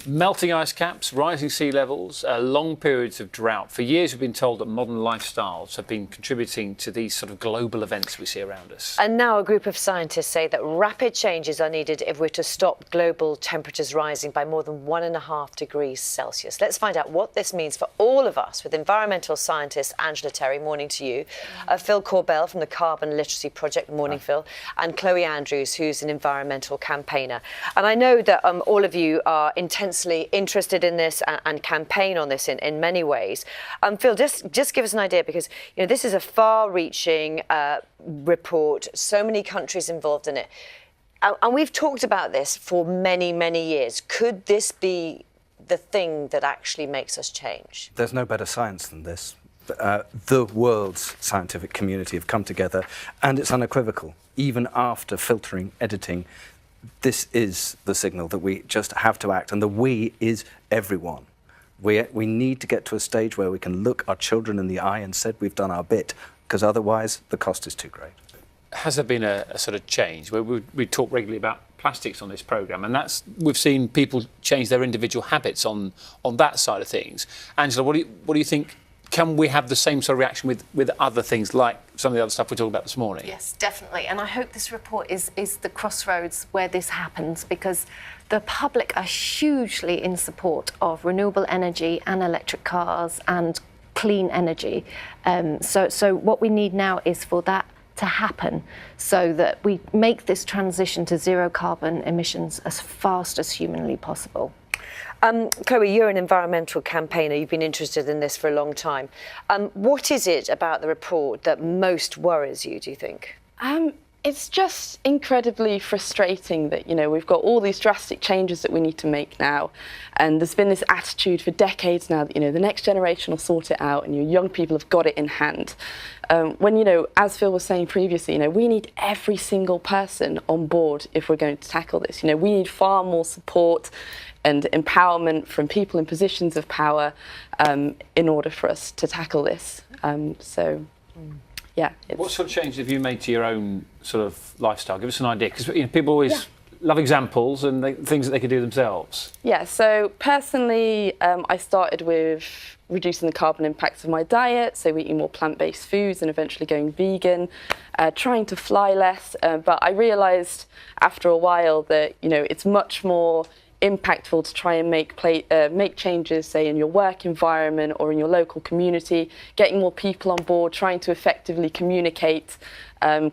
Melting ice caps, rising sea levels, long periods of drought. For years we've been told that modern lifestyles have been contributing to these sort of global events we see around us. And now a group of scientists say that rapid changes are needed if we're to stop global temperatures rising by more than 1.5 degrees Celsius. Let's find out what this means for all of us with environmental scientist Angela Terry, morning to you, Phil Corbell from the Carbon Literacy Project, morning Phil, and Chloe Andrews, who's an environmental campaigner. And I know that all of you are intensely interested in this and campaign on this in many ways. Phil, just give us an idea, because this is a far-reaching report, so many countries involved in it. And we've talked about this for many, many years. Could this be the thing that actually makes us change? There's no better science than this. The world's scientific community have come together, and it's unequivocal. Even after filtering, editing, this is the signal that we just have to act, and the we is everyone. We need to get to a stage where we can look our children in the eye and said we've done our bit, because otherwise the cost is too great. Has there been a sort of change? We talk regularly about plastics on this programme, and we've seen people change their individual habits on that side of things. Angela, what do you think? Can we have the same sort of reaction with other things, like some of the other stuff we talked about this morning? Yes, definitely. And I hope this report is the crossroads where this happens, because the public are hugely in support of renewable energy and electric cars and clean energy. So what we need now is for that to happen, so that we make this transition to zero carbon emissions as fast as humanly possible. Chloe, you're an environmental campaigner. You've been interested in this for a long time. What is it about the report that most worries you, do you think? It's just incredibly frustrating that, we've got all these drastic changes that we need to make now. And there's been this attitude for decades now that, the next generation will sort it out, and young people have got it in hand. When, as Phil was saying previously, we need every single person on board if we're going to tackle this. We need far more support and empowerment from people in positions of power in order for us to tackle this. Yeah. What sort of changes have you made to your own sort of lifestyle? Give us an idea, because people always love examples and things that they could do themselves. Yeah, so personally, I started with reducing the carbon impacts of my diet, so eating more plant-based foods and eventually going vegan, trying to fly less. But I realised after a while that, it's much more impactful to try and make changes, say, in your work environment or in your local community, getting more people on board, trying to effectively communicate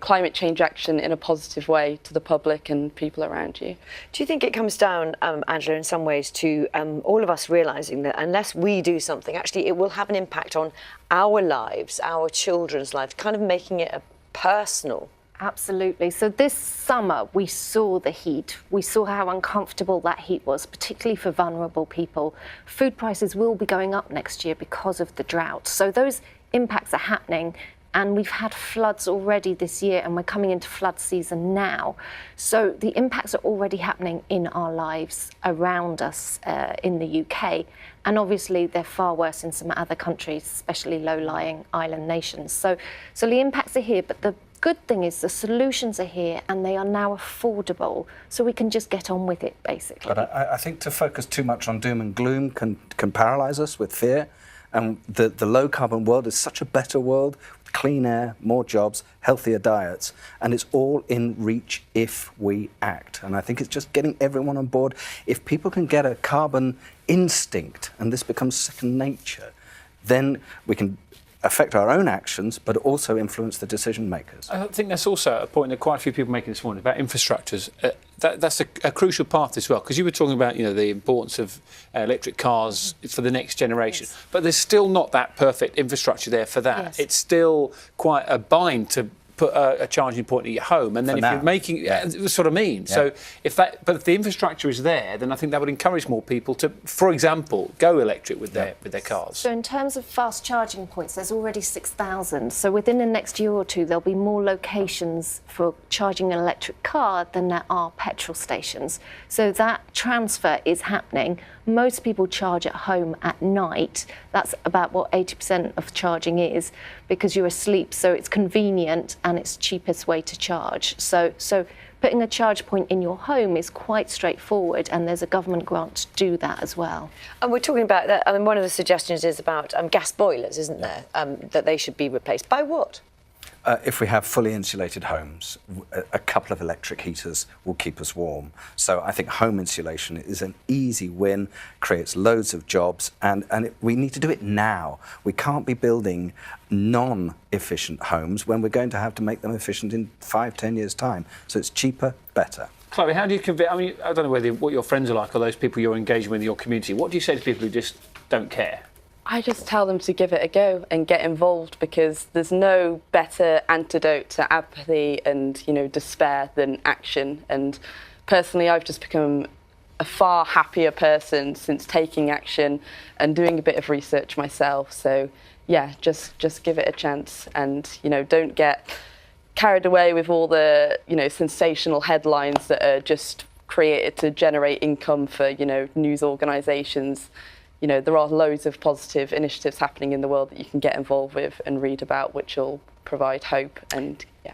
climate change action in a positive way to the public and people around you. Do you think it comes down, Angela, in some ways to all of us realising that unless we do something, actually it will have an impact on our lives, our children's lives, kind of making it a personal? Absolutely. So this summer, we saw the heat. We saw how uncomfortable that heat was, particularly for vulnerable people. Food prices will be going up next year because of the drought. So those impacts are happening, and we've had floods already this year, and we're coming into flood season now. So the impacts are already happening in our lives around us in the UK. And obviously they're far worse in some other countries, especially low-lying island nations. So the impacts are here, but the good thing is the solutions are here and they are now affordable, so we can just get on with it, basically. But I think to focus too much on doom and gloom can paralyse us with fear. And the low-carbon world is such a better world, with clean air, more jobs, healthier diets, and it's all in reach if we act. And I think it's just getting everyone on board. If people can get a carbon instinct, and this becomes second nature, then we can affect our own actions, but also influence the decision makers. I think that's also a point that quite a few people are making this morning about infrastructures. That's a crucial part as well, because you were talking about the importance of electric cars for the next generation, but there's still not that perfect infrastructure there for that. Yes. It's still quite a bind to put a charging point at your home, and then if you're making that's what I mean. So if the infrastructure is there, then I think that would encourage more people to, for example, go electric with their cars. So in terms of fast charging points, there's already 6,000. So within the next year or two, there'll be more locations for charging an electric car than there are petrol stations. So that transfer is happening. Most people charge at home at night. That's about what 80% of charging is, because you're asleep. So it's convenient and it's cheapest way to charge. So Putting a charge point in your home is quite straightforward, and there's a government grant to do that as well. And we're talking about that. I mean, one of the suggestions is about gas boilers, isn't there? That they should be replaced. By what? If we have fully insulated homes, a couple of electric heaters will keep us warm. So I think home insulation is an easy win, creates loads of jobs, and we need to do it now. We can't be building non-efficient homes when we're going to have to make them efficient in 5-10 years' time. So it's cheaper, better. Chloe, how do you convince? I mean, I don't know what your friends are like or those people you're engaging with in your community. What do you say to people who just don't care? I just tell them to give it a go and get involved, because there's no better antidote to apathy and, you know, despair than action. And personally, I've just become a far happier person since taking action and doing a bit of research myself. So yeah, just give it a chance, and, you know, don't get carried away with all the, you know, sensational headlines that are just created to generate income for, you know, news organisations. You know, there are loads of positive initiatives happening in the world that you can get involved with and read about, which will provide hope. And yeah.